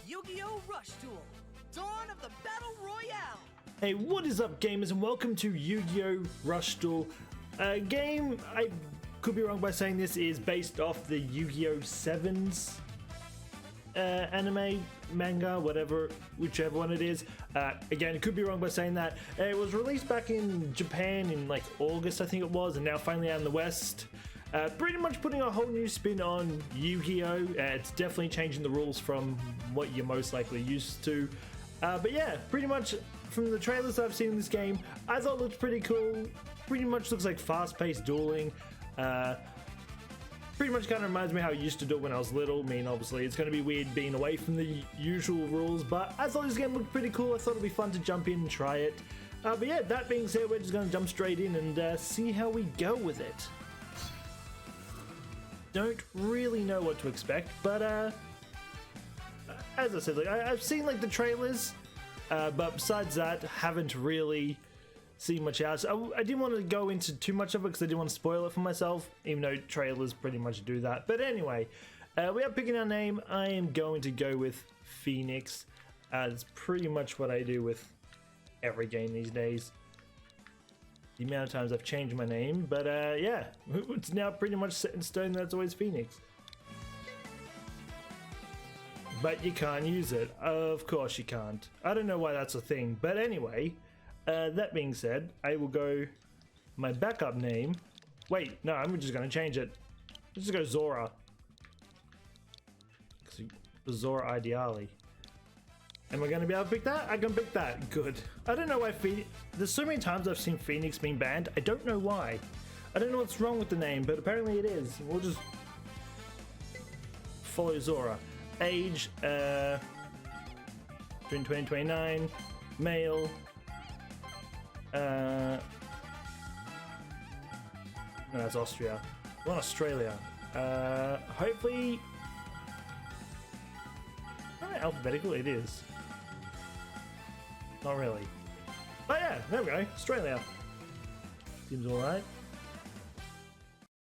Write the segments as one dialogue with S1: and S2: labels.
S1: Yu-Gi-Oh! Rush Duel! Dawn of the Battle Royale!
S2: Hey, what is up, gamers, and welcome to Yu-Gi-Oh! Rush Duel. A game, I could be wrong by saying this, is based off the Yu-Gi-Oh! 7s anime, manga, whatever, whichever one it is. Again, it could be wrong by saying that. It was released back in Japan in like August, I think it was, and now finally out in the West. Pretty much putting a whole new spin on Yu-Gi-Oh! It's definitely changing the rules from what you're most likely used to. But yeah, pretty much from the trailers that I've seen in this game, I thought it looked pretty cool. Pretty much looks like fast-paced dueling. Pretty much kind of reminds me how I used to do it when I was little. I mean, obviously, it's going to be weird being away from the usual rules, but I thought this game looked pretty cool. I thought it'd be fun to jump in and try it. But yeah, that being said, we're just going to jump straight in and see how we go with it. Don't really know what to expect, but as I said, like I've seen like the trailers, but besides that, haven't really seen much else. I didn't want to go into too much of it because I didn't want to spoil it for myself, even though trailers pretty much do that. But anyway, we are picking our name. I am going to go with Phoenix. That's pretty much what I do with every game these days. The amount of times I've changed my name, but yeah, it's now pretty much set in stone that it's always Phoenix. But you can't use it. Of course you can't. I don't know why that's a thing, but anyway, that being said, I will go my backup name. Wait, no, I'm just going to change it. Let's just go Zora. Zora Ideali. Am I going to be able to pick that? I can pick that. Good. I don't know why Phoenix... There's so many times I've seen Phoenix being banned. I don't know why. I don't know what's wrong with the name, but apparently it is. We'll just follow Zora. Age, June 2029. Male. No, that's Austria. We're in Australia. Hopefully... Alphabetical? It is. Not really. Oh yeah, there we go. Australia. Seems alright.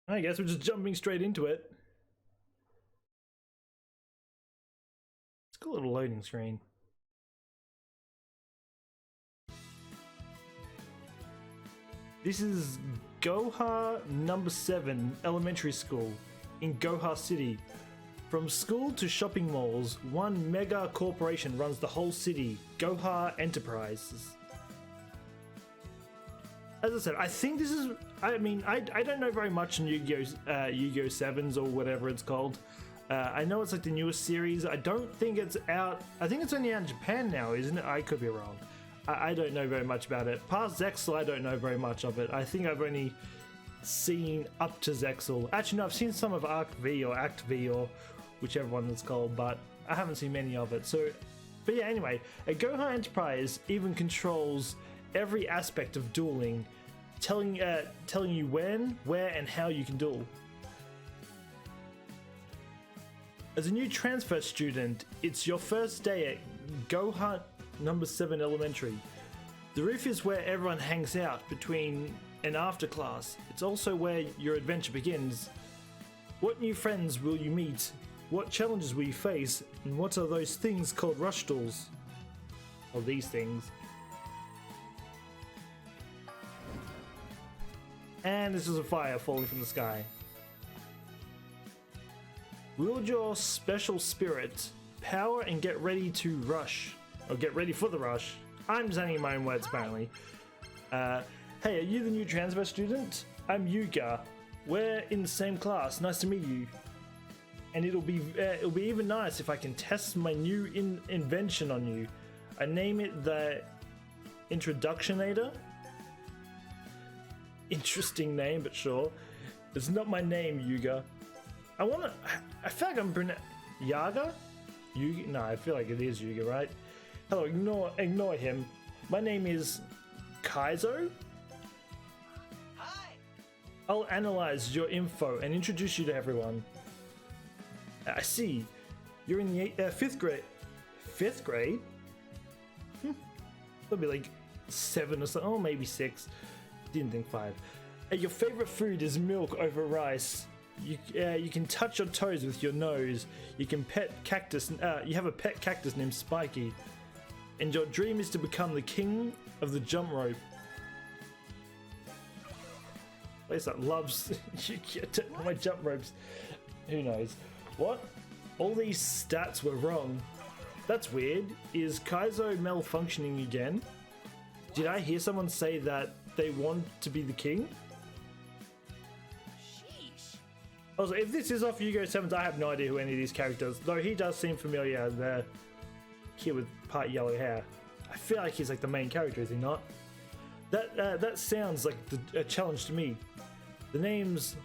S2: I guess we're just jumping straight into it. It's got a little loading screen. This is Goho number 7 elementary school in Goho City. From school to shopping malls, one mega corporation runs the whole city, Goho Enterprises. As I said, I think this is, I mean, I don't know very much in Yu-Gi-Oh! Yu-Gi-Oh! 7s or whatever it's called. I know it's like the newest series. I don't think it's out, I think it's only out in Japan now, isn't it? I could be wrong. I don't know very much about it. Past Zexal, I don't know very much of it. I think I've only seen up to Zexal. Actually, no, I've seen some of Arc V or Act V or whichever one it's called, but I haven't seen many of it. So, but yeah, anyway, a Goho Enterprise even controls every aspect of dueling, telling you when, where, and how you can duel. As a new transfer student, it's your first day at Goho number 7 Elementary. The roof is where everyone hangs out between and after class. It's also where your adventure begins. What new friends will you meet? What challenges will you face? And what are those things called rush duels? Or these things. And this is a fire falling from the sky. Wield your special spirit, power, and get ready to rush. Or get ready for the rush. I'm just adding my own words apparently. Hey, are you the new transfer student? I'm Yuga. We're in the same class. Nice to meet you. And it'll be even nice if I can test my new invention on you. I name it the Introductionator. Interesting name, but sure. It's not my name, Yuga. I feel like I'm Yaga? Yuga? No, I feel like it is Yuga, right? Hello, ignore him. My name is Kaizo.
S1: Hi!
S2: I'll analyze your info and introduce you to everyone. I see. You're in the 5th grade. 5th grade? It'll be like 7 or something. Oh, maybe 6. Didn't think 5. Your favorite food is milk over rice. You can touch your toes with your nose. You can pet cactus. You have a pet cactus named Spiky, and your dream is to become the king of the jump rope. Place that loves you get my jump ropes. Who knows? What? All these stats were wrong. That's weird. Is Kaizo malfunctioning again? Did I hear someone say that they want to be the king?
S1: Sheesh.
S2: Also, if this is off Yu-Gi-Oh! 7s, I have no idea who any of these characters, though he does seem familiar. The kid with part yellow hair. I feel like he's like the main character, is he not? That sounds like a challenge to me. The name's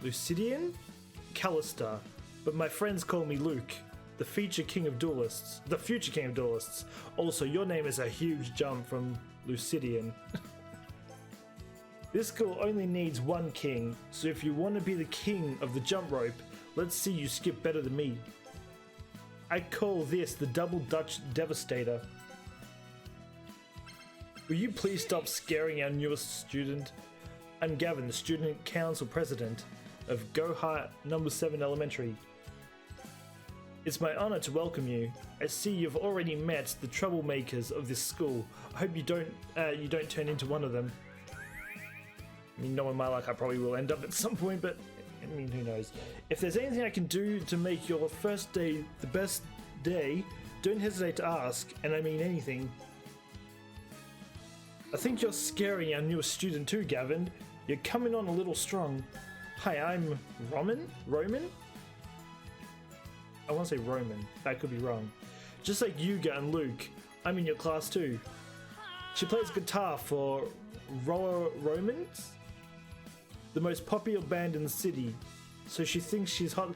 S2: Lucidian? Callister, but my friends call me Luke, the future king of duelists. Also, your name is a huge jump from Lucidian. This school only needs one king, so if you want to be the king of the jump rope, let's see you skip better than me. I call this the Double Dutch Devastator. Will you please stop scaring our newest student? I'm Gavin, the student council president of Goho number 7 Elementary. It's my honor to welcome you. I see you've already met the troublemakers of this school. I hope you don't turn into one of them. I mean, knowing my luck, I probably will end up at some point, but I mean, who knows? If there's anything I can do to make your first day the best day, don't hesitate to ask, and I mean anything. I think you're scaring our newest student too, Gavin. You're coming on a little strong. Hi, I'm Roman? I want to say Roman. That could be wrong. Just like Yuga and Luke, I'm in your class too. She plays guitar for Romans, the most popular band in the city. So she thinks she's hot.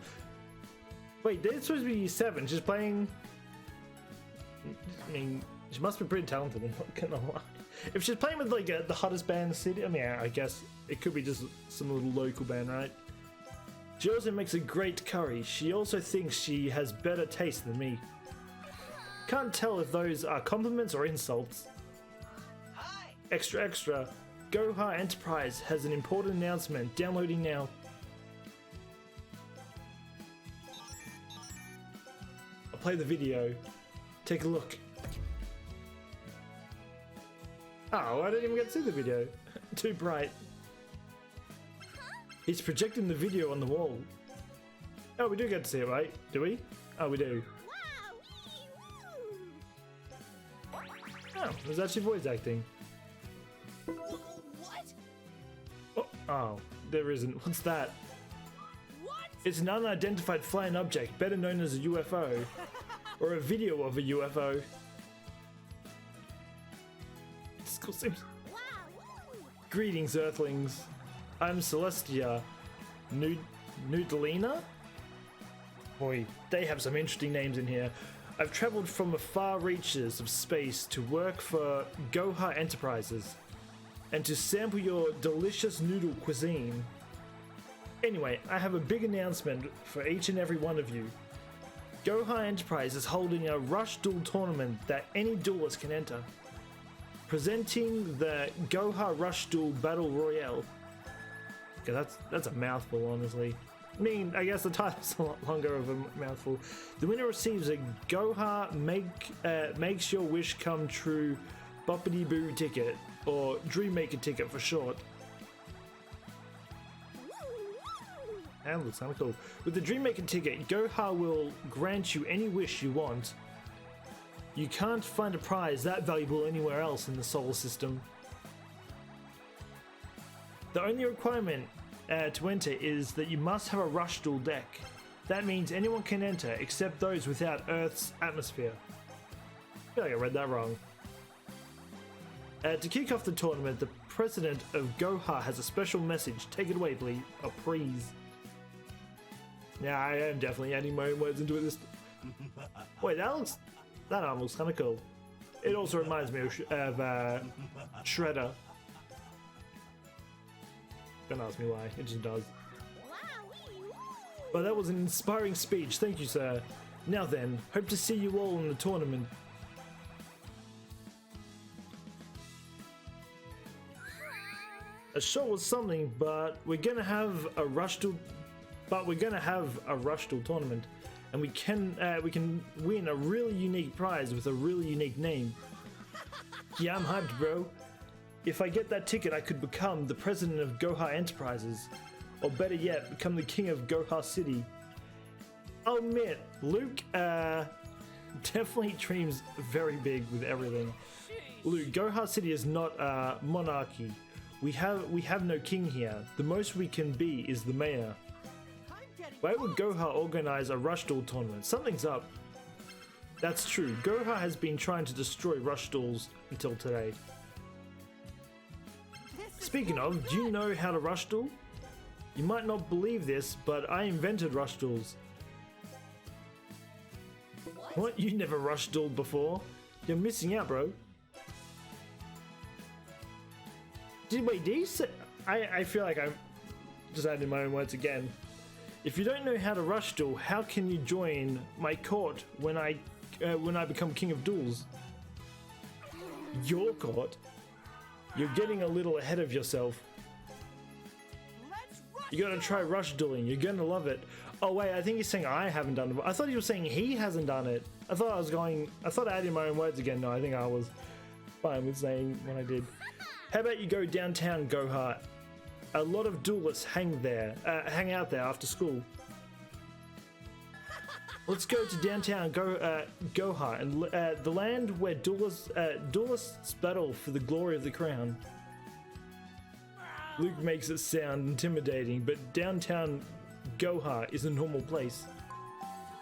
S2: Wait, they're supposed to be year 7. She's playing. I mean, she must be pretty talented. I'm not gonna lie. If she's playing with like the hottest band in the city, I mean, I guess it could be just some little local band, right? She also makes a great curry. She also thinks she has better taste than me. Can't tell if those are compliments or insults.
S1: Hi.
S2: Extra, extra. Goho Enterprise has an important announcement. Downloading now. I'll play the video. Take a look. Oh, I didn't even get to see the video. Too bright. He's projecting the video on the wall. Oh, we do get to see it, right? Do we? Oh, we do. Oh, there's actually voice acting.
S1: What?
S2: Oh, there isn't. What's that?
S1: What?
S2: It's an unidentified flying object, better known as a UFO. Or a video of a UFO. This school seems... Greetings, Earthlings. I'm Celestia Noodlina? Boy, they have some interesting names in here. I've traveled from the far reaches of space to work for Goho Enterprises and to sample your delicious noodle cuisine. Anyway, I have a big announcement for each and every one of you. Goho Enterprise is holding a Rush Duel tournament that any duelist can enter. Presenting the Goho Rush Duel Battle Royale. Okay, that's a mouthful, honestly. I mean, I guess the title's a lot longer of a mouthful. The winner receives a Goho Makes Your Wish Come True Boppity Boo ticket, or Dreammaker ticket for short. That looks kind of cool. With the Dreammaker ticket, Goho will grant you any wish you want. You can't find a prize that valuable anywhere else in the solar system. The only requirement to enter is that you must have a Rush Duel deck. That means anyone can enter except those without Earth's atmosphere. I feel like I read that wrong. To kick off the tournament, the president of Goho has a special message. Take it away, please. Oh, please. Yeah, I am definitely adding my own words into it. Wait, that arm looks kind of cool. It also reminds me of Shredder. Don't ask me why, it just does. But that was an inspiring speech, thank you, sir. Now then, hope to see you all in the tournament. A shot was something, but we're gonna have a Rush Duel but we're gonna have a Rush Duel tournament, and we can win a really unique prize with a really unique name. Yeah, I'm hyped, bro. If I get that ticket, I could become the president of Goho Enterprises, or better yet, become the king of Goho City. I'll admit, Luke definitely dreams very big with everything. Luke, Goho City is not a monarchy. We have no king here. The most we can be is the mayor. Why would Goho organize a Rush Duel tournament? Something's up. That's true. Goho has been trying to destroy Rush Duels until today. Speaking of, do you know how to Rush Duel? You might not believe this, but I invented Rush Duels. What? You never Rush Dueled before? You're missing out, bro. Wait, did you say? I feel like I'm just adding my own words again. If you don't know how to Rush Duel, how can you join my court when I become king of duels? Your court? You're getting a little ahead of yourself. You gotta try Rush Dueling. You're gonna love it. Oh wait, I think he's saying I haven't done it. I thought he was saying he hasn't done it. I thought I added my own words again. No, I think I was fine with saying what I did. How about you go downtown, Goho? A lot of duelists hang out there after school. Let's go to downtown Goho and the land where duelists battle for the glory of the crown. Luke makes it sound intimidating, but downtown Goho is a normal place.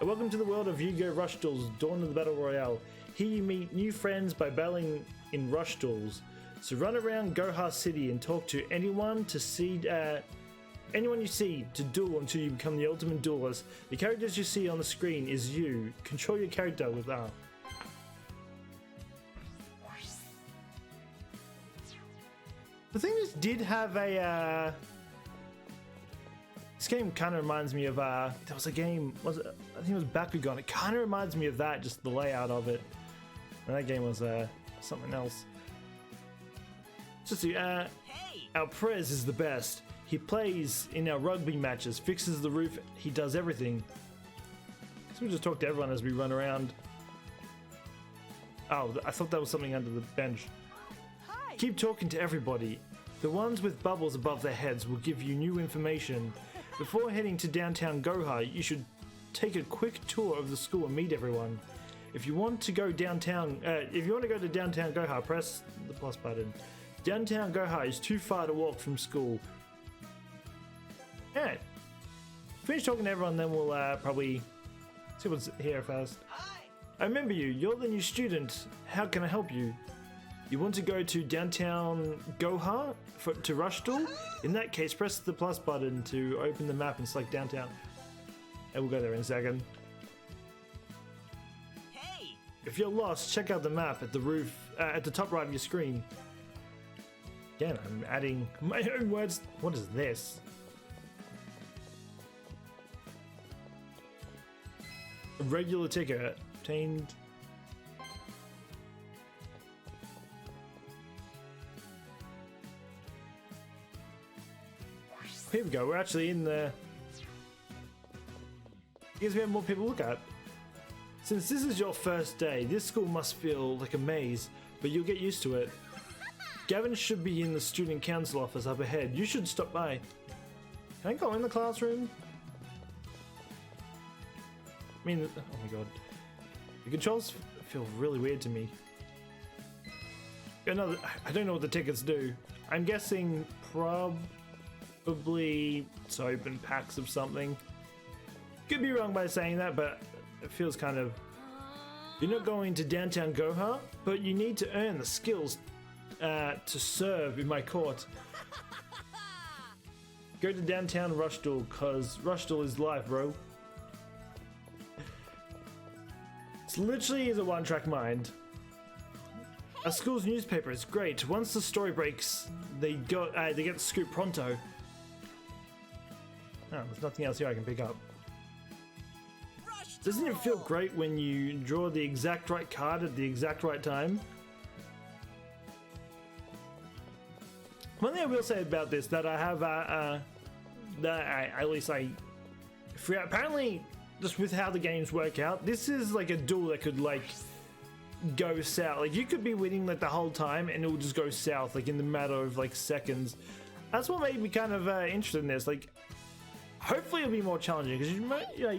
S2: Welcome to the world of Yu-Gi-Oh! Rush Duels, Dawn of the Battle Royale. Here you meet new friends by battling in Rush Duels. So run around Goho City and talk to anyone you see to duel until you become the ultimate duelist. The characters you see on the screen is you. Control your character with R. The thing is, did have a this game kind of reminds me of there was a game, was it? I think it was Bakugan. It kind of reminds me of that, just the layout of it. And that game was something else. Just our Prez is the best. He plays in our rugby matches, fixes the roof, he does everything. So we just talk to everyone as we run around. Oh, I thought that was something under the bench.
S1: Hi.
S2: Keep talking to everybody. The ones with bubbles above their heads will give you new information. Before heading to downtown Goho, you should take a quick tour of the school and meet everyone. If you want to go to downtown Goho, press the plus button. Downtown Goho is too far to walk from school. Alright. Finish talking to everyone, then we'll probably see what's here first.
S1: Hi.
S2: I remember you. You're the new student. How can I help you? You want to go to downtown Goho to Rush Duel? In that case, press the plus button to open the map and select downtown. And we'll go there in a second.
S1: Hey.
S2: If you're lost, check out the map at the roof, at the top right of your screen. Again, I'm adding my own words. What is this? A regular ticket obtained. Here we go. We're actually in the. Because we have more people to look at. Since this is your first day, this school must feel like a maze, but you'll get used to it. Gavin should be in the student council office up ahead. You should stop by. Can I go in the classroom? I mean, oh my god. The controls feel really weird to me. I don't know what the tickets do. I'm guessing probably to open packs of something. Could be wrong by saying that, but it feels kind of... You're not going to downtown Goho, but you need to earn the skills to serve in my court. Go to downtown Rush Duel, cause Rush Duel is life, bro. It's literally is a one-track mind. Our school's newspaper is great. Once the story breaks, they get the scoop pronto. Oh, there's nothing else here I can pick up. Doesn't it feel great when you draw the exact right card at the exact right time? One thing I will say about this that I have, at least I apparently, just with how the games work out, this is like a duel that could like go south. Like you could be winning like the whole time and it will just go south like in the matter of like seconds. That's what made me kind of interested in this. Like, hopefully it'll be more challenging because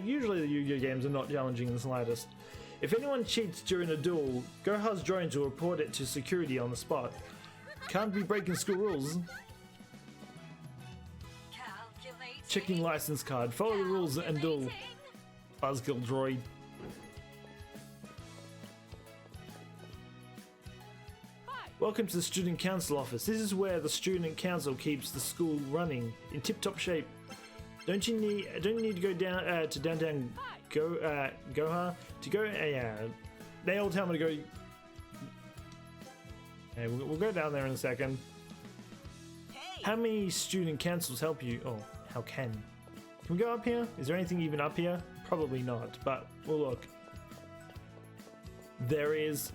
S2: usually the Yu-Gi-Oh games are not challenging in the slightest. If anyone cheats during a duel, Goho's drones will report it to security on the spot. Can't be breaking school rules. Checking license card. Follow the rules and duel. Buzzkill droid. Welcome to the Student Council office. This is where the Student Council keeps the school running in tip-top shape. Don't you need to go down to downtown Goho to go? Yeah, they all tell me to go. Okay, we'll go down there in a second. How many student councils help you? Oh, how can we go up here? Is there anything even up here? Probably not, but we'll look. There is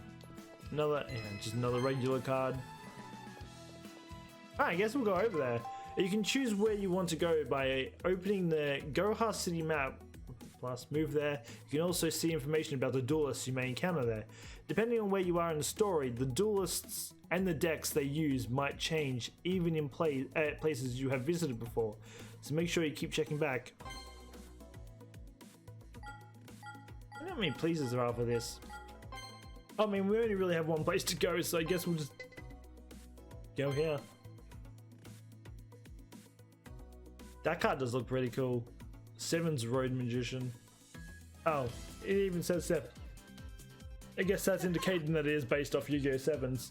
S2: another, just another regular card. Alright, I guess we'll go over there. You can choose where you want to go by opening the Goho City map. Plus, move there. You can also see information about the duelists you may encounter there. Depending on where you are in the story, the duelists and the decks they use might change, even in places you have visited before. So make sure you keep checking back. I don't know how many places there are for this. I mean, we only really have one place to go, so I guess we'll just go here. That card does look pretty cool. Seven's Road Magician. Oh, it even says 7. I guess that's indicating that it is based off Yu-Gi-Oh! 7s.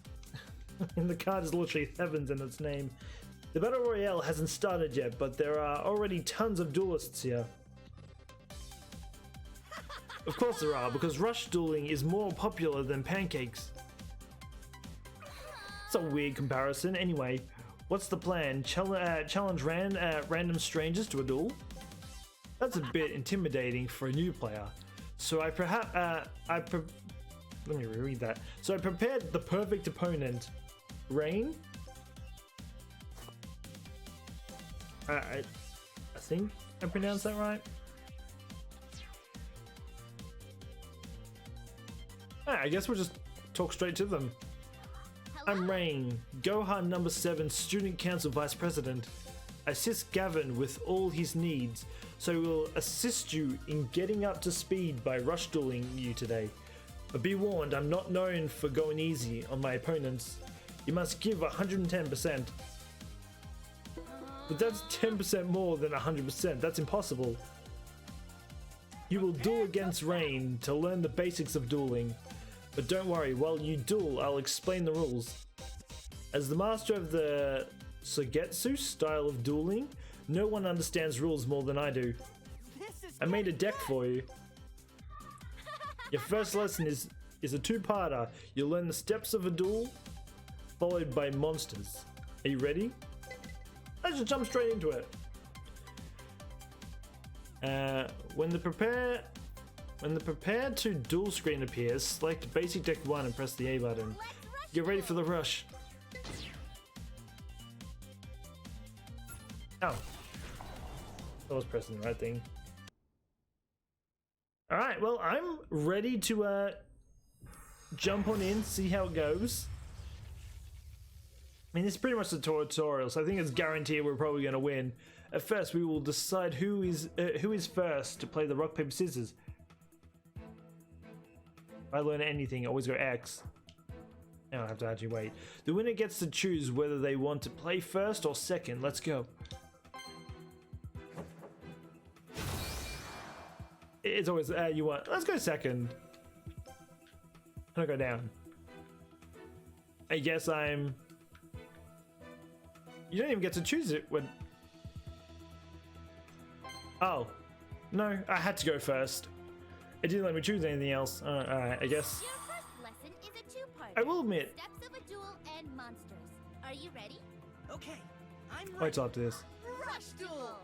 S2: And the card is literally 7s in its name. The Battle Royale hasn't started yet, but there are already tons of duelists here. Of course there are, because rush dueling is more popular than pancakes. It's a weird comparison. Anyway, what's the plan? Challenge random strangers to a duel? That's a bit intimidating for a new player. So let me reread that. So I prepared the perfect opponent. Rain? I think I pronounced that right. I guess we'll just talk straight to them. Hello. I'm Rain, Goho number 7 Student Council Vice President. I assist Gavin with all his needs, so we'll assist you in getting up to speed by rush dueling you today. But be warned, I'm not known for going easy on my opponents. You must give 110%. But that's 10% more than 100%. That's impossible. You will duel against Rain to learn the basics of dueling. But don't worry, while you duel, I'll explain the rules. As the master of the Sugetsu style of dueling, no one understands rules more than I do. I made a deck for you. Your first lesson is a two-parter. You'll learn the steps of a duel, followed by monsters. Are you ready? Let's just jump straight into it. When the prepare to duel screen appears, select basic deck 1 and press the A button. Get ready for the rush. Oh. I was pressing the right thing. Alright, well, I'm ready to jump on in, see how it goes. I mean, it's pretty much the tutorial, so I think it's guaranteed we're probably going to win. At first, we will decide who is first to play the rock, paper, scissors. If I learn anything, I always go X. Now I have to actually wait. The winner gets to choose whether they want to play first or second. Let's go. It's always you want. Let's go second. I'm gonna go down. I guess I'm. You don't even get to choose it when. Oh, no! I had to go first. It didn't let me choose anything else. Alright, I guess.
S3: Your first lesson is a two-part.
S2: I will admit.
S3: Steps of a duel and monsters. Are you ready?
S1: Okay, I'm ready.
S2: Wait till after this.
S1: Rush Duel!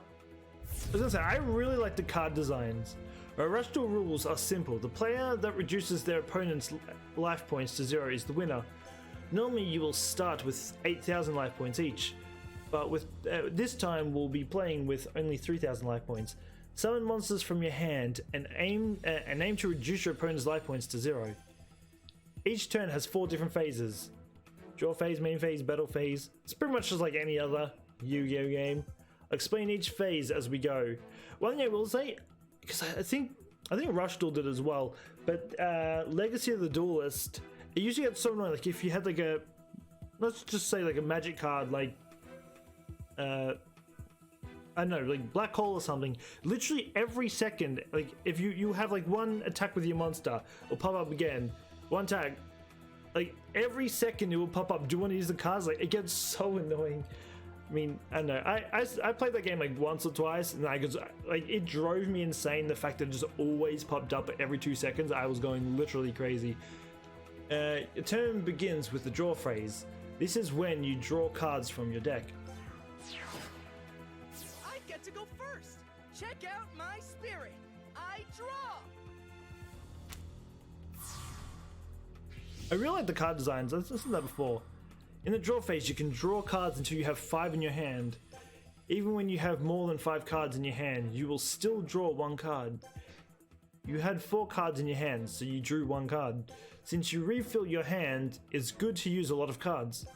S2: I was gonna say, I really like the card designs. Our Rush Duel rules are simple. The player that reduces their opponent's life points to 0 is the winner. Normally you will start with 8,000 life points each, but with this time we'll be playing with only 3,000 life points. Summon monsters from your hand and aim to reduce your opponent's life points to 0. Each turn has 4 different phases. Draw phase, main phase, battle phase. It's pretty much just like any other Yu-Gi-Oh game. I'll explain each phase as we go. One thing I will say, because I think Rush Duel did as well, but Legacy of the Duelist, it usually gets so annoying. Like if you had like a, let's just say like a magic card, like I don't know, like Black Hole or something. Literally every second, like if you have like one attack with your monster, it'll pop up again. One tag, like every second it will pop up. Do you want to use the cards? Like it gets so annoying. I mean, I don't know. I played that game like once or twice, and it drove me insane. The fact that it just always popped up every 2 seconds. I was going literally crazy. Your turn begins with the draw phase. This is when you draw cards from your deck.
S1: I get to go first. Check out my spirit. I draw.
S2: I really like the card designs. I've seen that before. In the draw phase, you can draw cards until you have 5 in your hand. Even when you have more than 5 cards in your hand, you will still draw 1 card. You had 4 cards in your hand, so you drew 1 card. Since you refill your hand, it's good to use a lot of cards.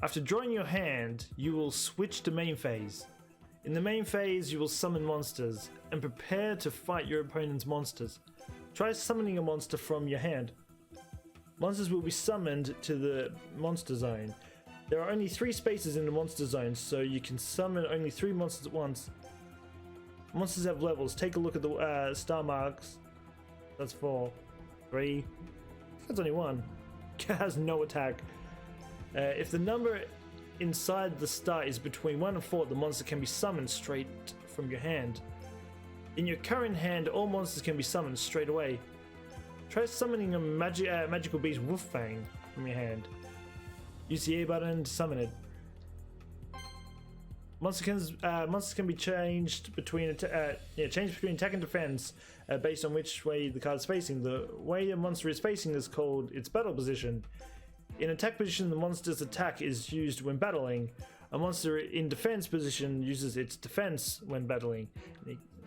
S2: After drawing your hand, you will switch to main phase. In the main phase, you will summon monsters and prepare to fight your opponent's monsters. Try summoning a monster from your hand. Monsters will be summoned to the monster zone. There are only 3 spaces in the monster zone, so you can summon only 3 monsters at once. Monsters have levels. Take a look at the star marks. That's 4. 3. That's only 1. It has no attack. If the number inside the star is between 1 and 4, the monster can be summoned straight from your hand. In your current hand, all monsters can be summoned straight away. Try summoning a magical beast Wolffang from your hand. Use the A button to summon it. Monsters can be changed between attack and defense based on which way the card is facing. The way a monster is facing is called its battle position. In attack position, the monster's attack is used when battling. A monster in defense position uses its defense when battling.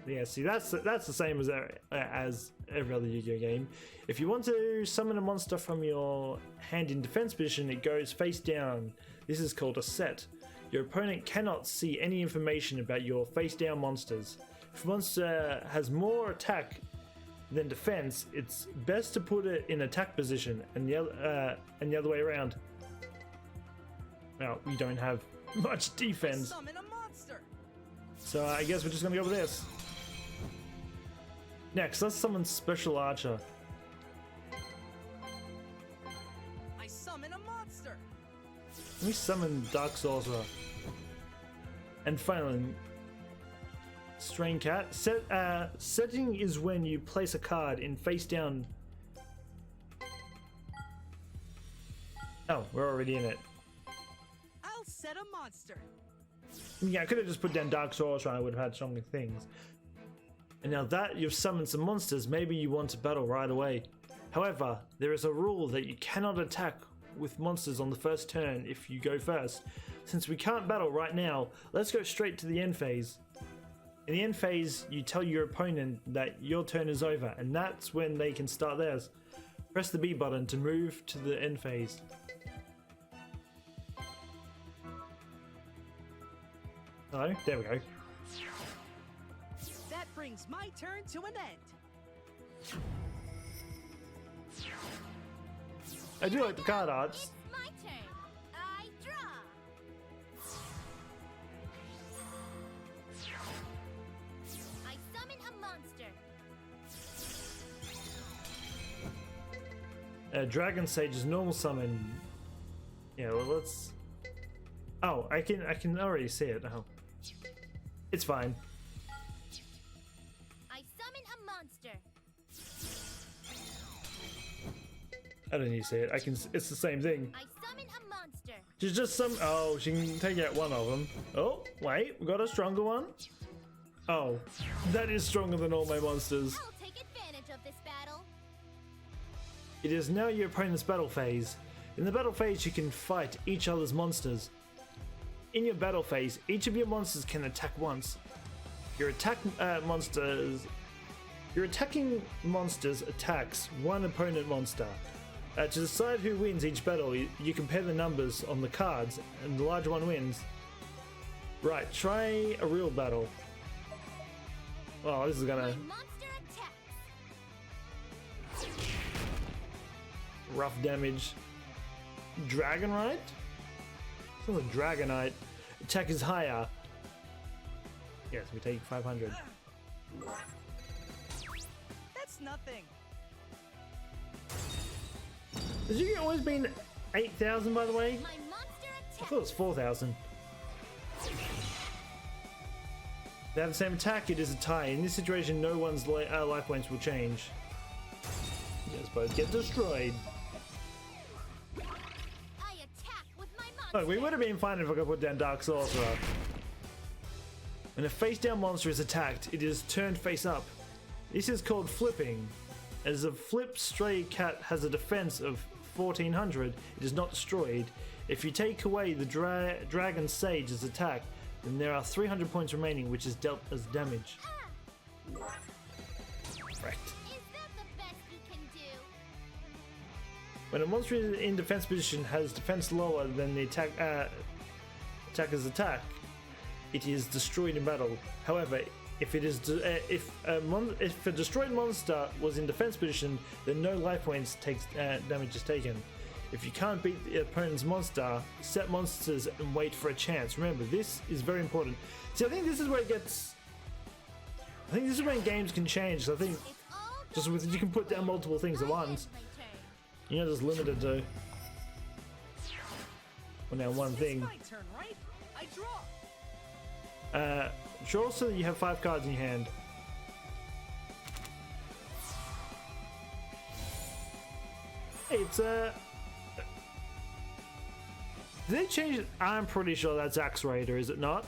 S2: Yeah, see, that's the same as every other Yu-Gi-Oh game. If you want to summon a monster from your hand in defense position, it goes face down. This is called a set. Your opponent cannot see any information about your face down monsters. If a monster has more attack than defense, it's best to put it in attack position and the other way around. Now, we don't have much defense.
S1: Summon a monster.
S2: So I guess we're just gonna go with this. Next, let's summon Special Archer.
S1: I summon a monster.
S2: Let me summon Dark Sorcerer. And finally, Strain Cat. Setting is when you place a card in face down. Oh, we're already in it.
S1: I'll set a monster.
S2: Yeah, I could have just put down Dark Sorcerer and I would have had stronger things. And now that you've summoned some monsters, maybe you want to battle right away. However, there is a rule that you cannot attack with monsters on the first turn if you go first. Since we can't battle right now, let's go straight to the end phase. In the end phase, you tell your opponent that your turn is over, and that's when they can start theirs. Press the B button to move to the end phase. Oh, there we go.
S1: That brings my turn to an end.
S2: I do like the card arts.
S3: It's my turn. I draw. I summon a monster.
S2: Dragon Sage's normal summon. Yeah, well, let's. Oh, I can already see it. Oh, it's fine.
S3: I summon a monster.
S2: I don't need to see it. It's the same thing.
S3: I summon a monster.
S2: She's just some. Oh, she can take out one of them. Oh, wait, we got a stronger one. Oh, that is stronger than all my monsters.
S3: I'll take advantage of this battle.
S2: It is now your opponent's battle phase. In the battle phase, you can fight each other's monsters. in your battle phase, each of your monsters can attack once. Your attacking monsters attacks one opponent monster. To decide who wins each battle, you compare the numbers on the cards, and the larger one wins. Right, try a real battle. Oh, this is gonna... rough damage. Dragonite? Sounds like Dragonite. Attack is higher. Yes, we take 500.
S1: That's nothing.
S2: Has you always been 8,000 by the way?
S3: My monster
S2: I thought it was 4,000. They have the same attack, it is a tie. In this situation, no one's life points will change. Yes, both get destroyed.
S3: I attack with my monster.
S2: Look, we would have been fine if I could put down Dark Sorcerer. When a face-down monster is attacked, it is turned face up. This is called flipping. As a flip stray cat has a defense of 1400, it is not destroyed. If you take away the Dragon Sage's attack, then there are 300 points remaining, which is dealt as damage. Right.
S3: Is that the best you can do?
S2: When a monster is in defense position has defense lower than the attacker's attack, it is destroyed in battle. However, if a destroyed monster was in defense position, then no life points damage is taken. If you can't beat the opponent's monster, set monsters and wait for a chance. Remember, this is very important. See, I think this is where it gets... I think this is when games can change. So I think just with you can put down multiple things at once. You're not just limited to one thing.
S1: It's my turn, right? I draw.
S2: Draw so that you have 5 cards in your hand. Hey, it's did they change it? I'm pretty sure that's Axe Raider, is it not?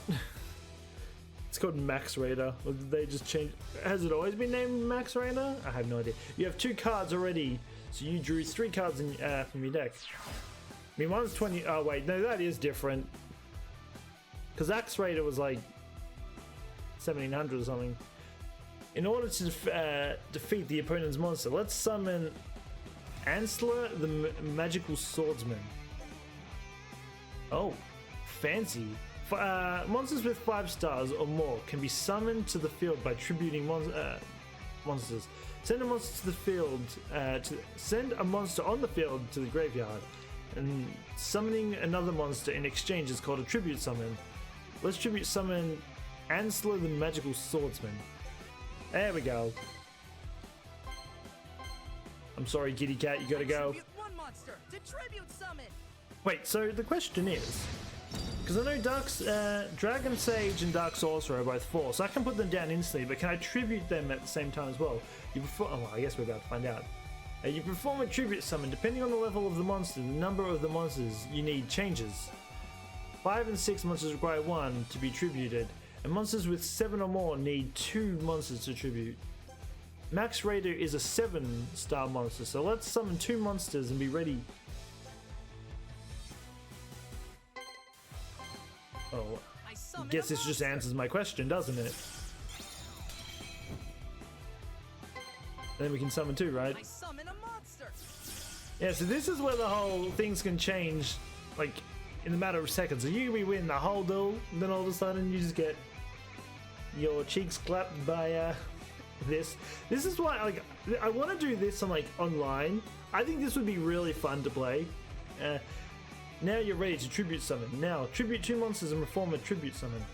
S2: It's called Max Raider. Or did they just change? Has it always been named Max Raider? I have no idea. You have 2 cards already, so you drew 3 cards from your deck. I mean, one's 20. Oh wait, no, that is different. Because Axe Raider was like 1700 or something. In order to defeat the opponent's monster, let's summon Ansler the Magical Swordsman. Oh, fancy. Monsters with 5 stars or more can be summoned to the field by tributing monsters. Send a monster to the field. Send a monster on the field to the graveyard, and summoning another monster in exchange is called a tribute summon. Let's tribute summon Ansler the Magical Swordsman. There we go. I'm sorry, kitty cat, you gotta go.
S1: Tribute one monster to tribute summon.
S2: Wait, so the question is, because I know Dragon Sage and Dark Sorcerer are both 4, so I can put them down instantly, but can I tribute them at the same time as well? Oh, well, I guess we're about to find out. You perform a tribute summon. Depending on the level of the monster, the number of the monsters you need changes. 5 and 6 monsters require 1 to be tributed, and monsters with 7 or more need 2 monsters to tribute. Max Raider is a 7-star monster, so let's summon 2 monsters and be ready. Oh, I guess this just answers my question, doesn't it? Then we can summon 2, right?
S1: I summon a monster.
S2: Yeah, so this is where the whole things can change, like, in a matter of seconds. So you can win the whole duel, and then all of a sudden you just get your cheeks clapped by this. This is why, like, I want to do this on, like, online. I think this would be really fun to play. Now you're ready to tribute summon. Now, tribute 2 monsters and perform a tribute summon.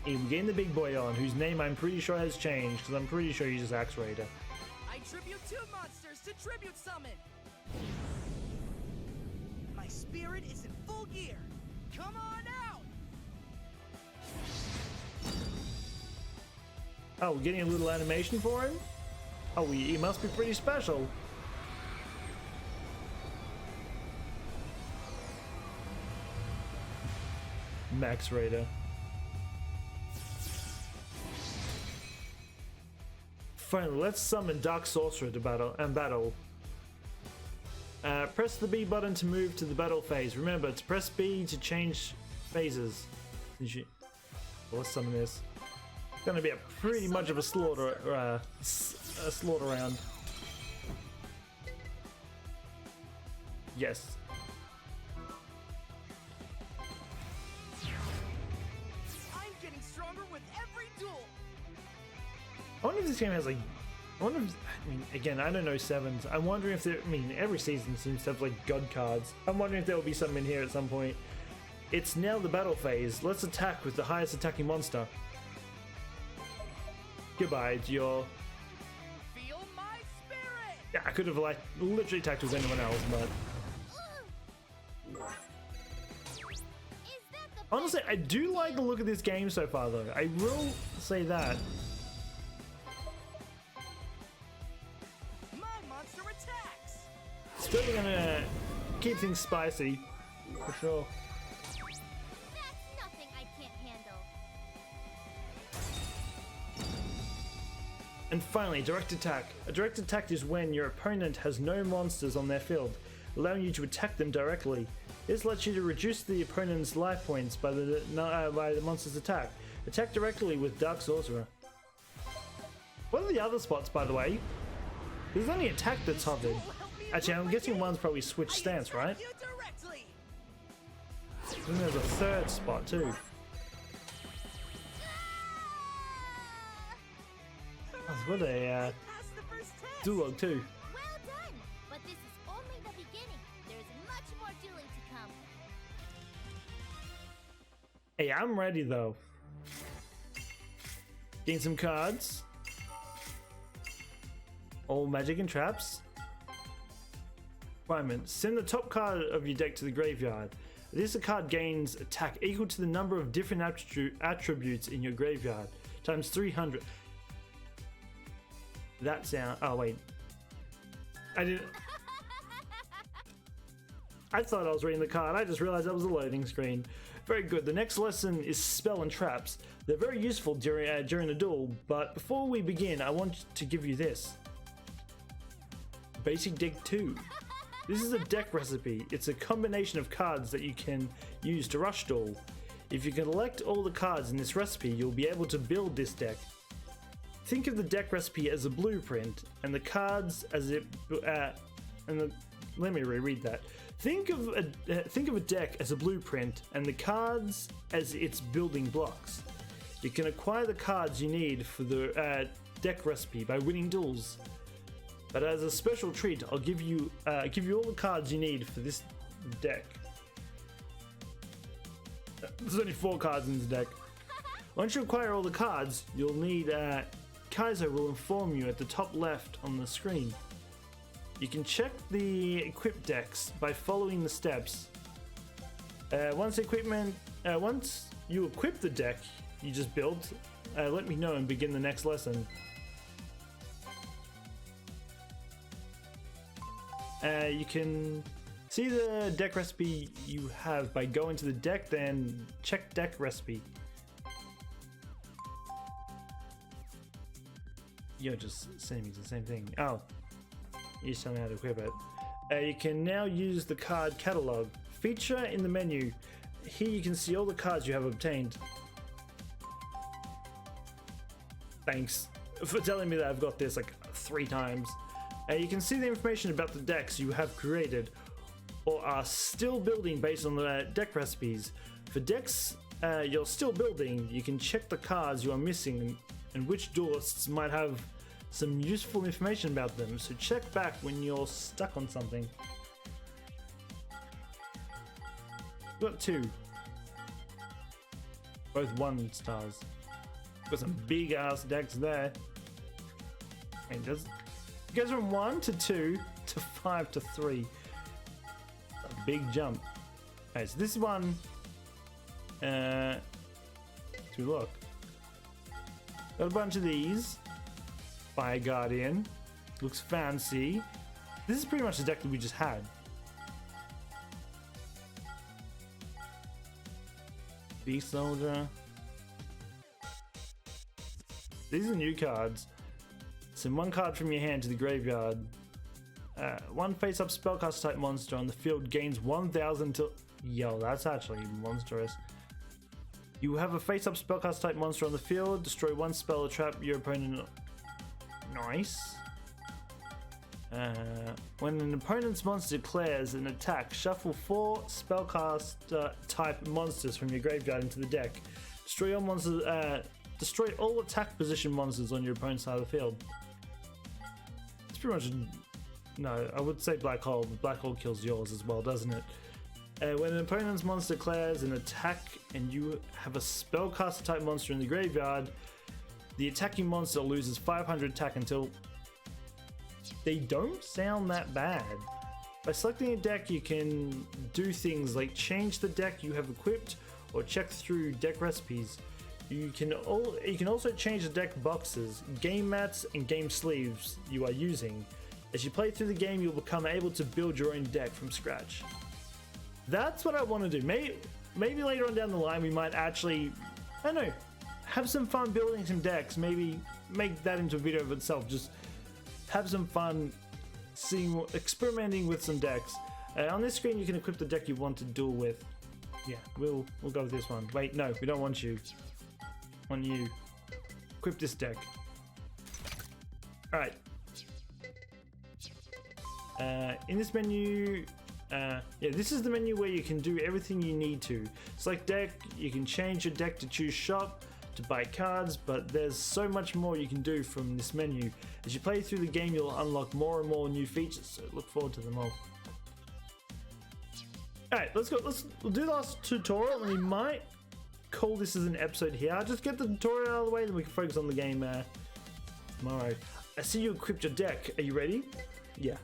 S2: And we're getting the big boy on, whose name I'm pretty sure has changed, because I'm pretty sure he's just Axe Raider.
S1: I tribute 2 monsters to tribute summon. My spirit is in full gear. Come on out!
S2: Oh, we're getting a little animation for him? Oh, he must be pretty special. Max Raider. Finally, let's summon Dark Sorcerer to battle. Press the B button to move to the battle phase. Remember to press B to change phases. Let's summon this. It's gonna be a pretty much of a slaughter, a slaughter round. Yes.
S1: I'm getting stronger with every duel.
S2: I wonder if this game has like. I wonder if, I mean, again, I don't know sevens. I'm wondering if there. I mean, every season seems to have like god cards. I'm wondering if there will be some in here at some point. It's now the battle phase. Let's attack with the highest attacking monster. Goodbye, Dior.
S1: Feel my spirit.
S2: Yeah, I could have like literally attacked with anyone else, but
S3: Is that the
S2: honestly, I do like the look of this game so far, though. I will say that.
S1: My monster attacks.
S2: It's definitely gonna keep things spicy, for sure.
S3: That's nothing I can't handle.
S2: And finally, direct attack. A direct attack is when your opponent has no monsters on their field, allowing you to attack them directly. This lets you to reduce the opponent's life points by the monster's attack. Attack directly with Dark Sorcerer. What are the other spots, by the way? There's only attack that's hovered. Actually, I'm guessing one's probably switch stance, right?
S1: You directly.
S2: And there's a third spot too. What a
S1: Passed the first test.
S2: duologue too.
S3: Well done! But this is only the beginning. There's much more dueling to come.
S2: Hey, I'm ready though. Gain some cards. All magic and traps. Requirement. Send the top card of your deck to the graveyard. This card gains attack equal to the number of different attributes in your graveyard, times 300. That sound. Oh, wait. I didn't. I thought I was reading the card. I just realized that was a loading screen. Very good. The next lesson is spell and traps. They're very useful during a duel, but before we begin, I want to give you this. Basic Deck 2. This is a deck recipe. It's a combination of cards that you can use to rush duel. If you collect all the cards in this recipe, you'll be able to build this deck. Think of the deck recipe as a blueprint, and the cards as it. Let me reread that. Think of a deck as a blueprint, and the cards as its building blocks. You can acquire the cards you need for the deck recipe by winning duels. But as a special treat, I'll give you all the cards you need for this deck. There's only 4 cards in this deck. Once you acquire all the cards, you'll need. Kaiser will inform you at the top left on the screen. You can check the equip decks by following the steps. Once you equip the deck you just built, let me know and begin the next lesson. You can see the deck recipe you have by going to the deck, then check deck recipe. You're just sending me the same thing. Oh, you just tell me how to equip it. You can now use the card catalog feature in the menu. Here you can see all the cards you have obtained. Thanks for telling me that I've got this like 3 times. You can see the information about the decks you have created or are still building based on the deck recipes. For decks you're still building, you can check the cards you are missing and which duelists might have some useful information about them, so check back when you're stuck on something. Got 2. Both 1 stars. Got some big ass decks there. And it goes from 1 to 2 to 5 to 3. A big jump. Okay, so this one. To look. Got a bunch of these. Fire Guardian. Looks fancy. This is pretty much the deck that we just had. Beast Soldier. These are new cards. Send 1 card from your hand to the graveyard. 1 face-up spellcaster type monster on the field gains 1,000 to... Yo, that's actually monstrous. You have a face-up spellcast type monster on the field. Destroy one spell or trap your opponent. Nice. When an opponent's monster declares an attack, shuffle 4 spellcast type monsters from your graveyard into the deck. Destroy your monsters. Destroy all attack position monsters on your opponent's side of the field. It's pretty much. No, I would say black hole. But black hole kills yours as well, doesn't it? When an opponent's monster declares an attack and you have a spellcaster type monster in the graveyard, the attacking monster loses 500 attack until. They don't sound that bad. By selecting a deck, you can do things like change the deck you have equipped or check through deck recipes. You can also change the deck boxes, game mats, and game sleeves you are using. As you play through the game, you'll become able to build your own deck from scratch. That's what I want to do. Maybe later on down the line, we might actually, I don't know, have some fun building some decks. Maybe make that into a video of itself. Just have some fun experimenting with some decks. On this screen, you can equip the deck you want to duel with. Yeah, we'll go with this one. Wait, no, we don't want you. Want you. Equip this deck. Alright. In this menu, yeah, this is the menu where you can do everything you need to. Select deck, you can change your deck to choose shop, to buy cards, but there's so much more you can do from this menu. As you play through the game, you'll unlock more and more new features, so look forward to them all. Alright, let's go. We'll do the last tutorial, and we might call this as an episode here. I'll just get the tutorial out of the way, then we can focus on the game tomorrow. I see you equipped your deck. Are you ready? Yeah.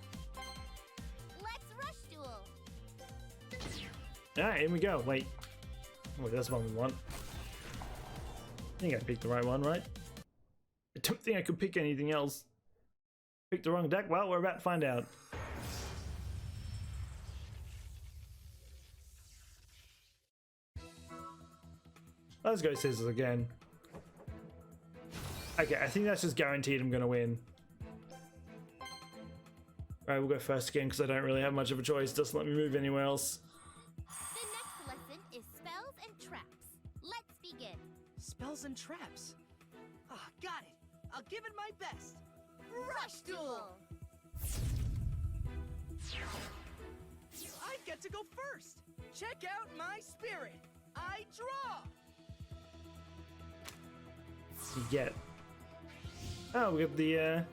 S3: Let's rush duel.
S2: Alright, here we go. Wait, that's the one we want. I think I picked the right one, right? I don't think I could pick anything else. Picked the wrong deck? Well, we're about to find out. Let's go scissors again. Okay, I think that's just guaranteed I'm gonna win. Alright, we'll go first again because I don't really have much of a choice. Doesn't let me move anywhere else.
S3: The next lesson is spells and traps. Let's begin.
S1: Spells and traps. Ah, got it. I'll give it my best.
S3: Rush duel.
S1: I get to go first. Check out my spirit. I draw.
S2: You get. Oh, we got the.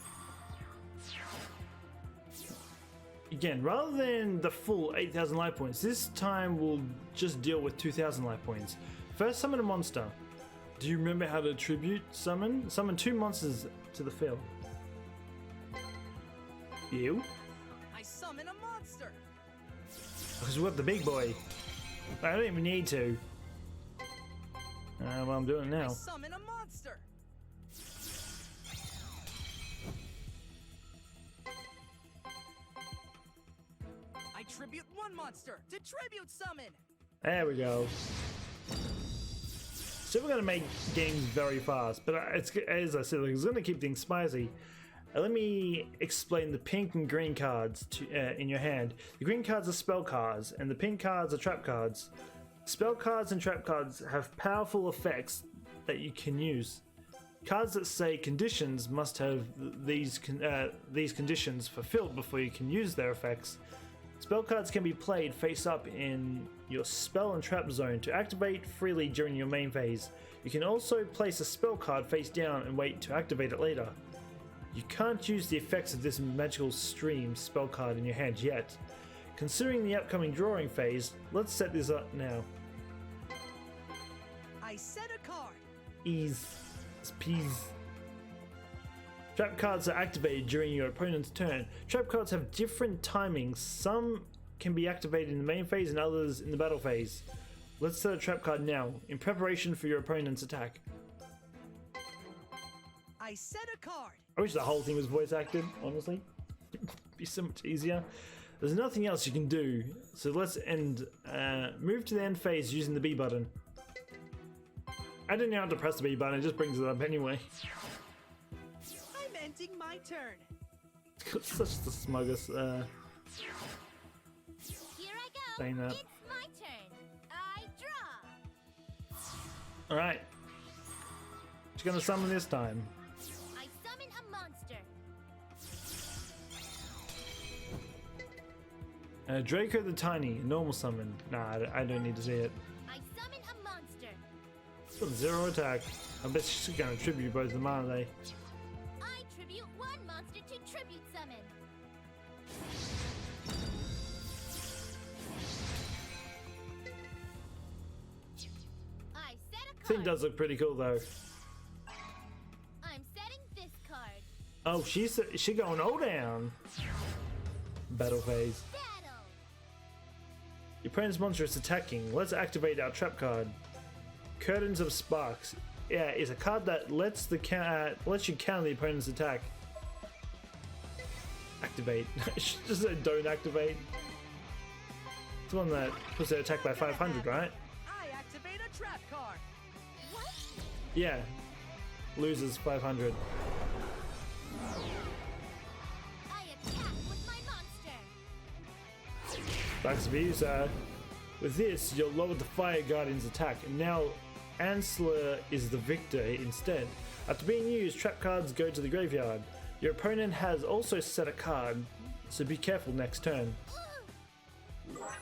S2: Again, rather than the full 8,000 life points, this time we'll just deal with 2,000 life points. First, summon a monster. Do you remember how to attribute summon? Summon 2 monsters to the field. You?
S1: I summon a monster.
S2: Because we've got the big boy. I don't even need to. Well, I'm doing it now.
S1: I summon a monster. I tribute 1 monster to tribute summon.
S2: There we go. So we're going to make games very fast, but it's, as I said, it's going to keep things spicy. Let me explain the pink and green cards in your hand. The green cards are spell cards, and the pink cards are trap cards. Spell cards and trap cards have powerful effects that you can use. Cards that say conditions must have these conditions fulfilled before you can use their effects. Spell cards can be played face up in your spell and trap zone to activate freely during your main phase. You can also place a spell card face down and wait to activate it later. You can't use the effects of this magical stream spell card in your hand yet. Considering the upcoming drawing phase, let's set this up now.
S1: I set a card.
S2: Ease. Peas. Trap cards are activated during your opponent's turn. Trap cards have different timings. Some can be activated in the main phase and others in the battle phase. Let's set a trap card now, in preparation for your opponent's attack.
S1: I set a card.
S2: I wish the whole thing was voice acted, honestly. It'd be so much easier. There's nothing else you can do, so let's move to the end phase using the B button. I didn't know how to press the B button, it just brings it up anyway.
S1: I'm ending my turn.
S2: Such the smuggest
S3: Here I go.
S2: saying that.
S3: It's my turn. I draw.
S2: All right. She's gonna summon this time.
S3: I summon a monster.
S2: Draco the Tiny, normal summon. Nah, I don't need to see it.
S3: I summon a monster.
S2: It's got 0 attack. I bet she's gonna tribute both of them, aren't they?
S3: I tribute one monster to tribute summon. I set a card.
S2: Thing does look pretty cool though.
S3: I'm setting this card.
S2: Oh, she's going all down. Battle phase.
S3: Battle.
S2: Your opponent's monster is attacking. Let's activate our trap card. Curtains of Sparks. Yeah, is a card that lets you counter the opponent's attack. Activate. She just said don't activate. It's the one that puts their attack by 500, right?
S1: I activate a trap card.
S3: What?
S2: Yeah. Loses 500.
S3: I attack with my monster.
S2: Thanks for you, sir. With this, you'll lower the Fire Guardian's attack, and now Ansler is the victor instead. After being used, trap cards go to the graveyard. Your opponent has also set a card, so be careful next turn.
S3: That's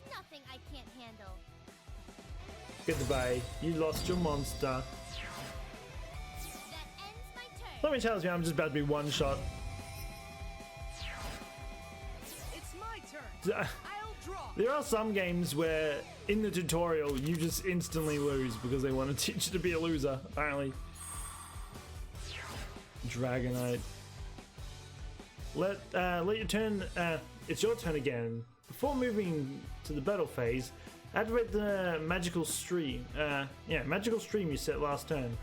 S3: nothing I can't handle.
S2: Goodbye, you lost your monster.
S3: That ends my turn.
S2: Let me tell you, I'm just about to be one shot.
S1: It's my turn.
S2: Uh,
S1: I'll draw.
S2: There are some games where in the tutorial you just instantly lose because they want to teach you to be a loser, apparently. Dragonite. Let your turn. It's your turn again. Before moving to the battle phase, activate the magical stream. Magical stream you set last turn.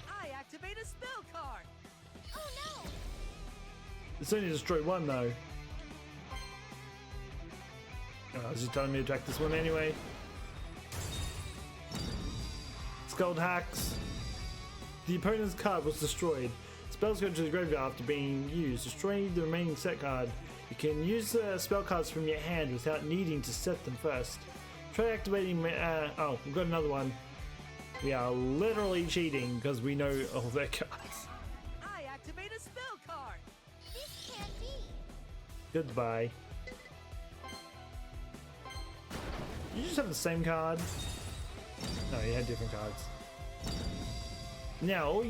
S1: I activate a spell card.
S3: Oh no!
S2: It's only destroy one though. Oh, I was just telling me to attack this one anyway. Scald Hacks. The opponent's card was destroyed. Spells go to the graveyard after being used. Destroy the remaining set card. You can use spell cards from your hand without needing to set them first. Try activating. Oh, we've got another one. We are literally cheating because we know all their cards.
S1: I activate a spell card.
S3: This can't be.
S2: Goodbye. You just have the same card. No, you had different cards. Now, all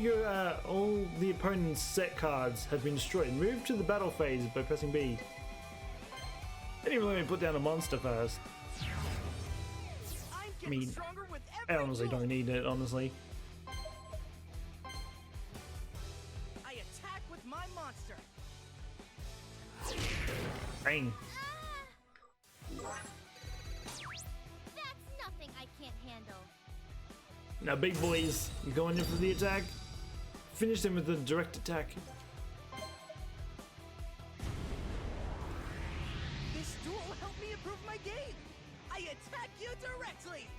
S2: the opponent's set cards have been destroyed. Move to the battle phase by pressing B. I didn't even let me put down a monster first.
S1: I'm
S2: I
S1: getting
S2: mean,
S1: stronger with
S2: I
S1: every
S2: honestly
S1: duel.
S2: don't need it, honestly.
S1: I attack with my monster.
S2: Bang.
S3: That's nothing I can't handle.
S2: Now, big boys, you're going in for the attack. Finish them with a direct attack.
S1: This duel will help me improve my game. I attack you directly.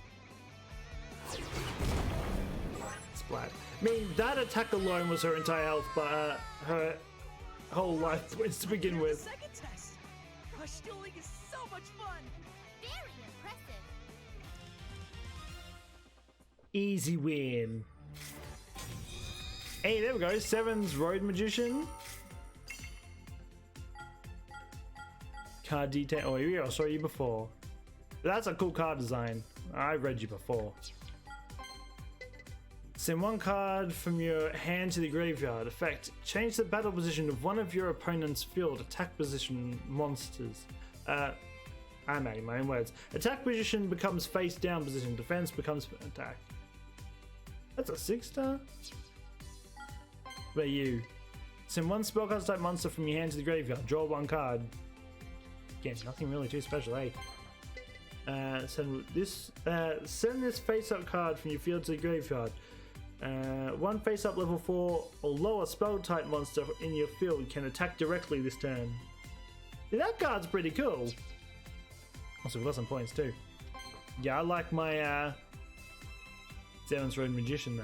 S2: Splat. I mean, that attack alone was her entire health, but her whole life points to begin
S1: Here's
S2: with.
S1: the second test. Rush dueling is so much fun.
S3: Very impressive.
S2: Easy win. Hey, there we go. Seven's Road Magician. Card detail. Oh, here we go. I saw you before. That's a cool card design. I read you before. Send one card from your hand to the graveyard. Effect: change the battle position of one of your opponent's field attack position monsters. I'm adding my own words. Attack position becomes face down position. Defense becomes attack. That's a 6-star. What about you? Send one spellcast type monster from your hand to the graveyard. Draw one card. Again, nothing really too special, eh? Send this face-up card from your field to the graveyard. One face-up level 4 or lower spell type monster in your field can attack directly this turn. Yeah, that card's pretty cool. Also, we've got some points too. Yeah, I like my Seven's Road Magician now.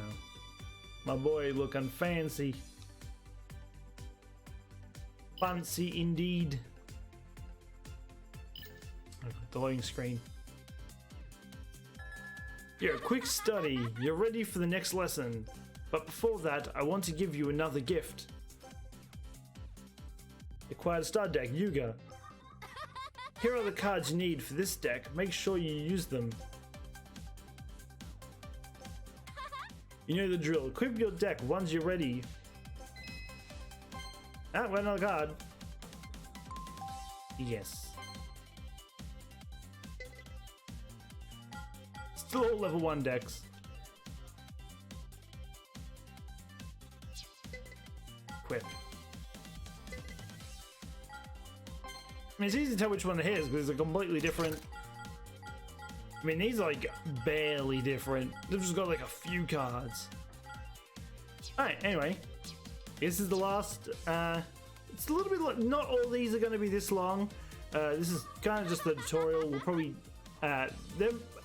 S2: My boy looking fancy. Fancy indeed. Okay. the loading screen. Here, quick study. You're ready for the next lesson. But before that, I want to give you another gift. Acquired star deck, Yuga. Here are the cards you need for this deck. Make sure you use them. You know the drill. Equip your deck once you're ready. Ah, well, another card. Yes. Still all level 1 decks. Equip. I mean, it's easy to tell which one it is because they're completely different. I mean, these are like barely different. They've just got like a few cards. Alright, anyway. This is the last. It's a little bit like, not all these are going to be this long. This is kind of just the tutorial. We'll probably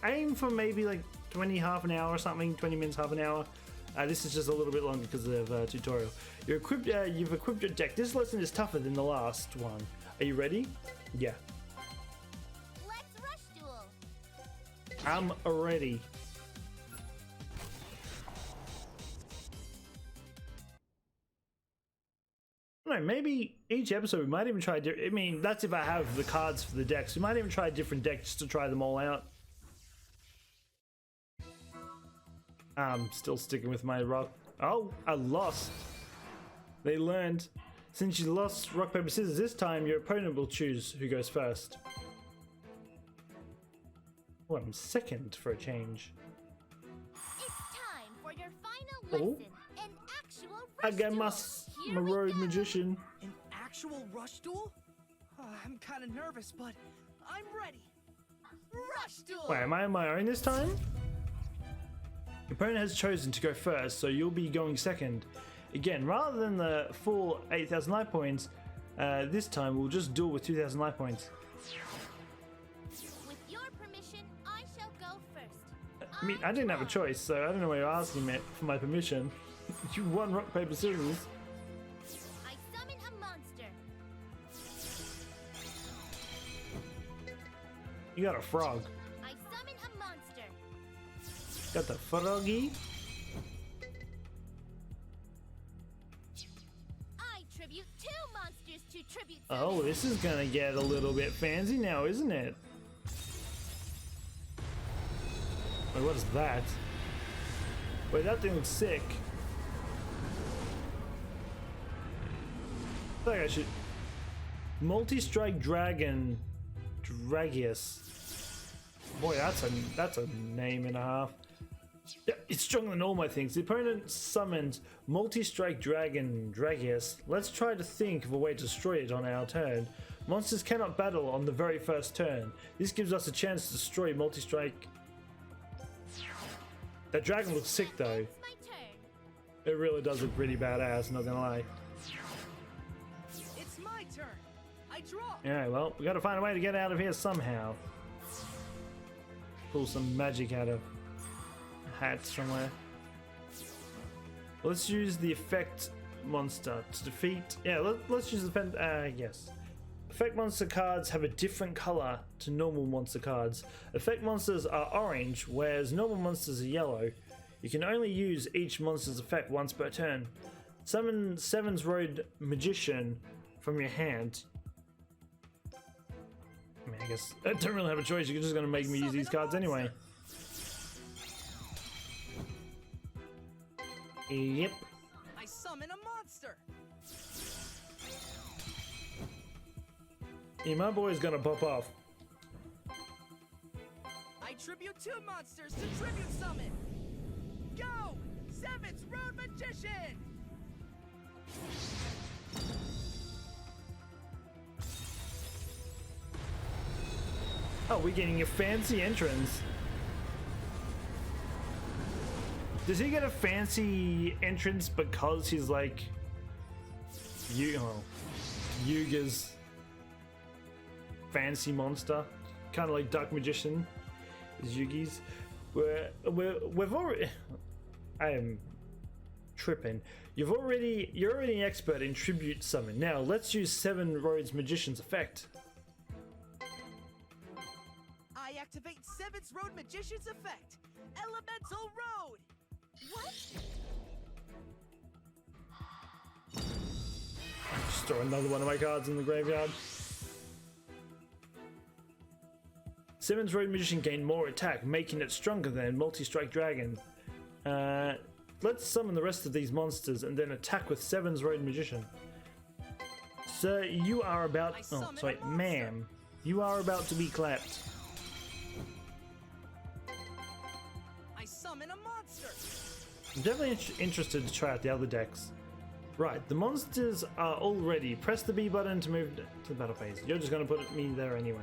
S2: aim for maybe like 20, half an hour or something. 20 minutes, half an hour. This is just a little bit longer because of tutorial. You've equipped your deck. This lesson is tougher than the last one. Are you ready? Yeah.
S3: Let's rush duel.
S2: I'm ready. I don't know, maybe each episode we might even try. I mean, that's if I have the cards for the decks. We might even try a different deck just to try them all out. I'm still sticking with my rock. Oh, I lost. They learned. Since you lost rock, paper, scissors this time, your opponent will choose who goes first. Oh, I'm second for a change.
S3: It's time for your final lesson. An actual rush duel.
S2: My road magician.
S1: An actual rush duel? I'm kind of nervous, but I'm ready. Rush duel!
S2: Wait, am I on my own this time? Your opponent has chosen to go first, so you'll be going second. Again, rather than the full 8,000 life points, this time we'll just duel with 2,000 life points.
S3: With your permission, I shall go first.
S2: I mean, I didn't have a choice, so I don't know why you're asking me for my permission. You won rock, paper, scissors.
S3: I summon a monster.
S2: You got a frog.
S3: I summon a monster.
S2: Got the froggy.
S3: I tribute 2 monsters to tribute.
S2: Oh, this is gonna get a little bit fancy now, isn't it? Wait, what is that? Wait, that thing looks sick. I feel like I should... Multi-strike dragon... Dragius. Boy, that's a name and a half. Yeah, it's stronger than all my things. The opponent summons multi-strike dragon Dragius. Let's try to think of a way to destroy it on our turn. Monsters cannot battle on the very first turn. This gives us a chance to destroy multi-strike. That dragon looks sick though.
S3: It's my turn.
S2: It really does look pretty badass, not gonna lie.
S1: It's my turn. I draw.
S2: Alright, well, we gotta find a way to get out of here somehow. Pull some magic out of a hat somewhere. Let's use the effect monster to defeat. Yeah, let's use the yes. Effect monster cards have a different color to normal monster cards. Effect monsters are orange, whereas normal monsters are yellow. You can only use each monster's effect once per turn. Summon Seven's Road Magician from your hand. I mean, I guess I don't really have a choice. You're just going to make me use these cards anyway. Yep.
S1: I summon a monster.
S2: Yeah, my boy's going to pop off.
S1: I tribute 2 monsters to tribute summon. Go! Seven's Road Magician!
S2: Oh, we're getting a fancy entrance. Does he get a fancy entrance because he's like Yuga's fancy monster? Kind of like Dark Magician is Yugi's. We've already... I am tripping. You're already an expert in tribute summon. Now let's use Seven Roads Magician's effect.
S1: activate 7th Road Magician's effect, Elemental Road!
S3: What?
S2: Just throw another one of my cards in the graveyard. 7th Road Magician gained more attack, making it stronger than Multi-Strike Dragon. Let's summon the rest of these monsters and then attack with 7th Road Magician. Sir, you are about... Oh, sorry, ma'am. You are about to be clapped.
S1: I summon a monster!
S2: I'm definitely interested to try out the other decks. Right, the monsters are all ready. Press the B button to move to the battle phase. You're just going to put me there anyway.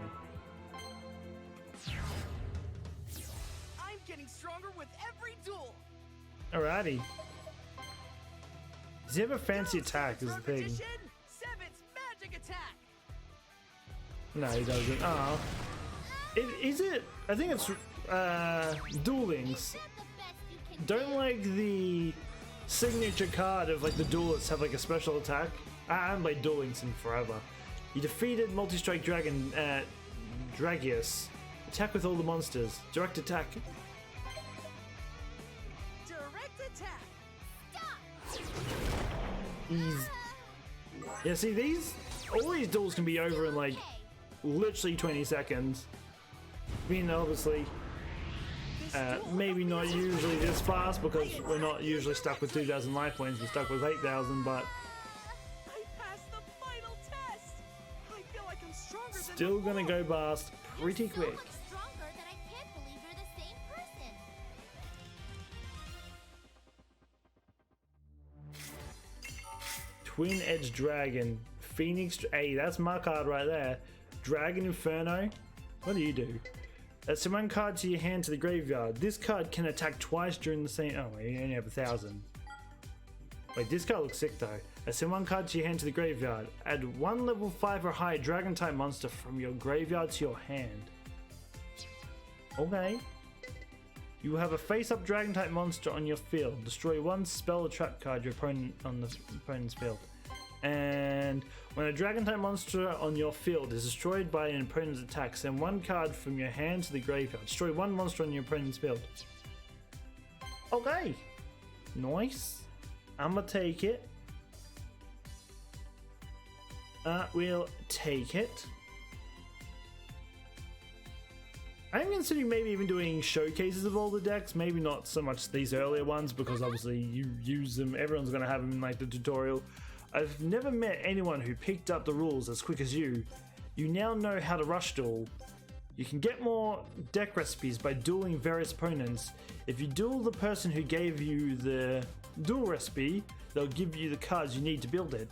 S1: I'm getting stronger with every duel!
S2: Alrighty. Does he have a fancy attack is the thing?
S1: 7th magic attack!
S2: No, he doesn't. Oh. Is it? I think it's Duel Links. Don't like the signature card of like the Duelists have like a special attack. I haven't played Duel Links in forever. You defeated Multi-Strike Dragon Dragius. Attack with all the monsters. Direct attack.
S1: Direct attack!
S2: Yeah, see all these duels can be over in like literally 20 seconds. I mean, obviously, maybe not usually this fast because we're not usually stuck with 2,000 life points. We're stuck with 8,000, but
S1: I passed the final test! I feel like I'm stronger than
S2: still gonna go past pretty quick.
S3: So much stronger that I can't believe you're the same person.
S2: Twin Edge Dragon, Phoenix. Hey, that's my card right there. Dragon Inferno. What do you do? Send one card to your hand to the graveyard. This card can attack twice during the same. Oh, wait, you only have 1,000. Wait, this card looks sick though. Send one card to your hand to the graveyard. Add one level 5 or higher Dragon type monster from your graveyard to your hand. Okay. You will have a face-up Dragon type monster on your field. Destroy one spell or trap card your opponent on the opponent's field. And when a Dragon type monster on your field is destroyed by an opponent's attack, send one card from your hand to the graveyard. Destroy one monster on your opponent's field. Okay. Nice. I'ma take it. We'll take it. I'm considering maybe even doing showcases of all the decks. Maybe not so much these earlier ones because obviously you use them. Everyone's going to have them in like the tutorial. I've never met anyone who picked up the rules as quick as you. You now know how to rush duel. You can get more deck recipes by dueling various opponents. If you duel the person who gave you the duel recipe, they'll give you the cards you need to build it.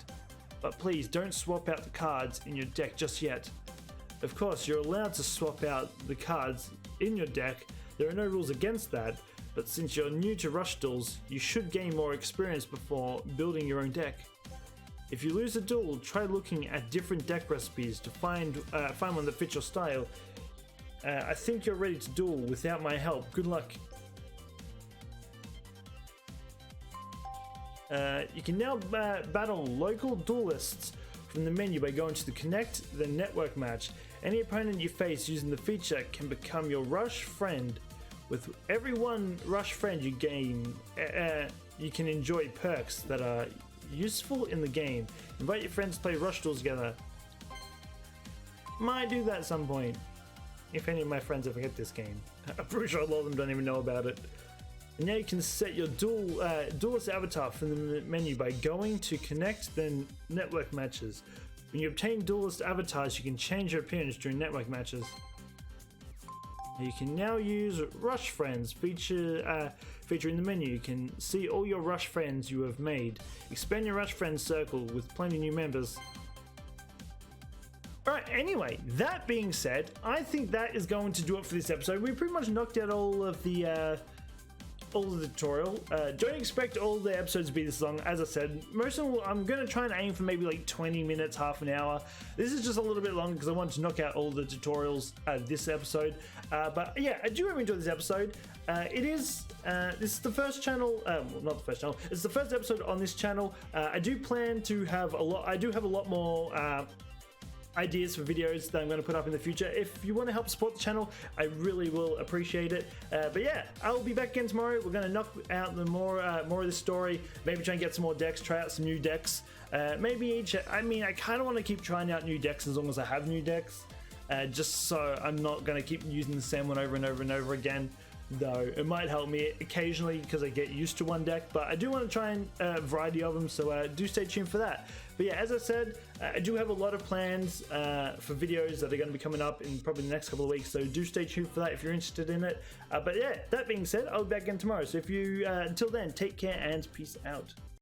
S2: But please don't swap out the cards in your deck just yet. Of course, you're allowed to swap out the cards in your deck. There are no rules against that, but since you're new to rush duels, you should gain more experience before building your own deck. If you lose a duel, try looking at different deck recipes to find one that fits your style. I think you're ready to duel without my help. Good luck. You can now battle local duelists from the menu by going to the Connect, the Network match. Any opponent you face using the feature can become your Rush friend. With every one Rush friend you gain, you can enjoy perks that are useful in the game. Invite your friends to play Rush Duels together. Might do that at some point. If any of my friends ever get this game. I'm pretty sure a lot of them don't even know about it. And now you can set your duelist avatar from the menu by going to Connect, then Network matches. When you obtain duelist avatars, you can change your appearance during network matches. You can now use Rush Friends featuring the menu. You can see all your Rush Friends you have made. Expand your Rush Friends circle with plenty of new members. Alright, anyway, that being said, I think that is going to do it for this episode. We pretty much knocked out all of the tutorial. Don't expect all the episodes to be this long. As I said, most of them, I'm going to try and aim for maybe like 20 minutes, half an hour. This is just a little bit long because I wanted to knock out all the tutorials this episode. But yeah, I do really enjoy this episode. This is the first channel, well, not the first channel, it's the first episode on this channel. I do plan to have a lot, I do have a lot more ideas for videos that I'm going to put up in the future. If you want to help support the channel, I really will appreciate it. But yeah, I'll be back again tomorrow. We're going to knock out the more of the story, maybe try and get some more decks, try out some new decks. Maybe each, I mean, I kind of want to keep trying out new decks as long as I have new decks, just so I'm not going to keep using the same one over and over and over again. Though it might help me occasionally because I get used to one deck, but I do want to try and a variety of them, so do stay tuned for that. But yeah, as I said, I do have a lot of plans for videos that are going to be coming up in probably the next couple of weeks, so do stay tuned for that if you're interested in it. But yeah, that being said, I'll be back again tomorrow, so if you until then, take care and peace out.